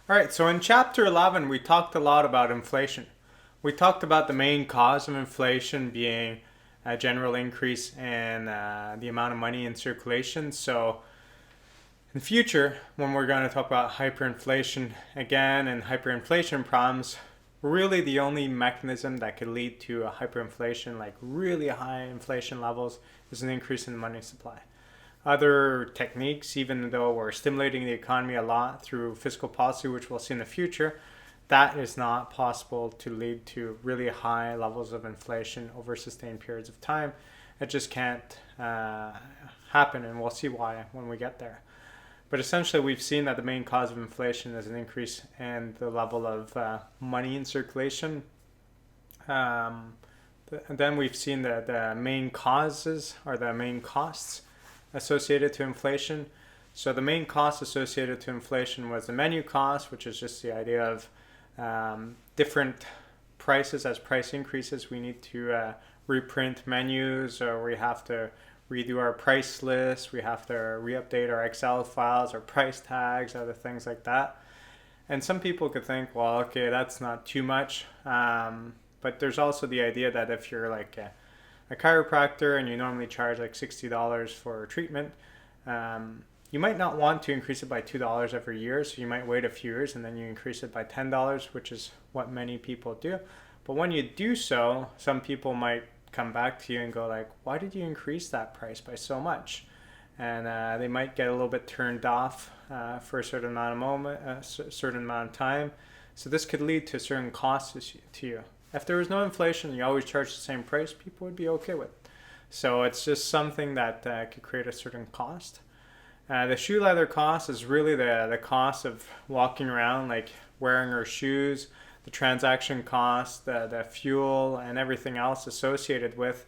All right, so in chapter 11, we talked a lot about inflation. We talked about the main cause of inflation being a general increase in the amount of money in circulation. So, in the future, when we're going to talk about hyperinflation again and hyperinflation problems, really the only mechanism that could lead to a hyperinflation, like really high inflation levels, is an increase in the money supply. Other techniques, even though we're stimulating the economy a lot through fiscal policy, which we'll see in the future, that is not possible to lead to really high levels of inflation over sustained periods of time. It just can't happen, and we'll see why when we get there. But essentially, we've seen that the main cause of inflation is an increase in the level of money in circulation. Then we've seen that the main causes or the main costs associated to inflation. So the main cost associated to inflation was the menu cost, which is just the idea of different prices. As price increases, we need to reprint menus, or we have to redo our price list, we have to re-update our Excel files, our price tags, other things like that. And some people could think, well, okay, that's not too much. But there's also the idea that if you're like a chiropractor and you normally charge like $60 for a treatment, you might not want to increase it by $2 every year. So you might wait a few years and then you increase it by $10, which is what many people do. But when you do so, some people might come back to you and go like, why did you increase that price by so much? And they might get a little bit turned off for a certain amount of time. So this could lead to certain costs to you. If there was no inflation and you always charge the same price, people would be okay with it. So it's just something that could create a certain cost. The shoe leather cost is really the cost of walking around, like wearing our shoes, the transaction cost, the fuel, and everything else associated with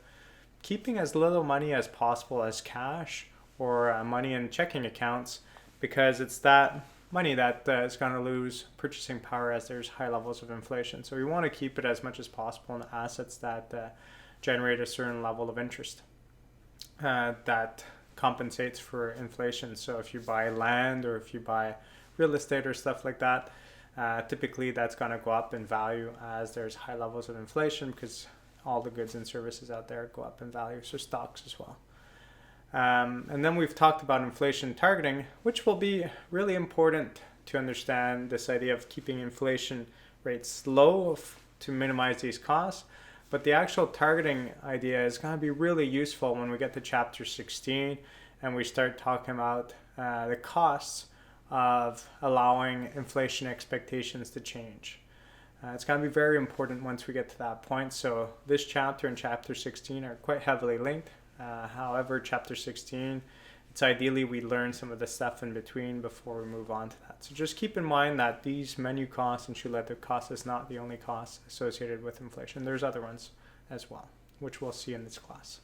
keeping as little money as possible as cash or money in checking accounts, because it's that money that is going to lose purchasing power as there's high levels of inflation. So we want to keep it as much as possible in assets that generate a certain level of interest that compensates for inflation. So if you buy land or if you buy real estate or stuff like that, typically that's going to go up in value as there's high levels of inflation, because all the goods and services out there go up in value, so stocks as well. And then we've talked about inflation targeting, which will be really important to understand this idea of keeping inflation rates low to minimize these costs. But the actual targeting idea is going to be really useful when we get to chapter 16 and we start talking about the costs of allowing inflation expectations to change. It's going to be very important once we get to that point. So this chapter and chapter 16 are quite heavily linked. However, chapter 16, it's ideally we learn some of the stuff in between before we move on to that. So just keep in mind that these menu costs and shoe leather costs is not the only cost associated with inflation. There's other ones as well, which we'll see in this class.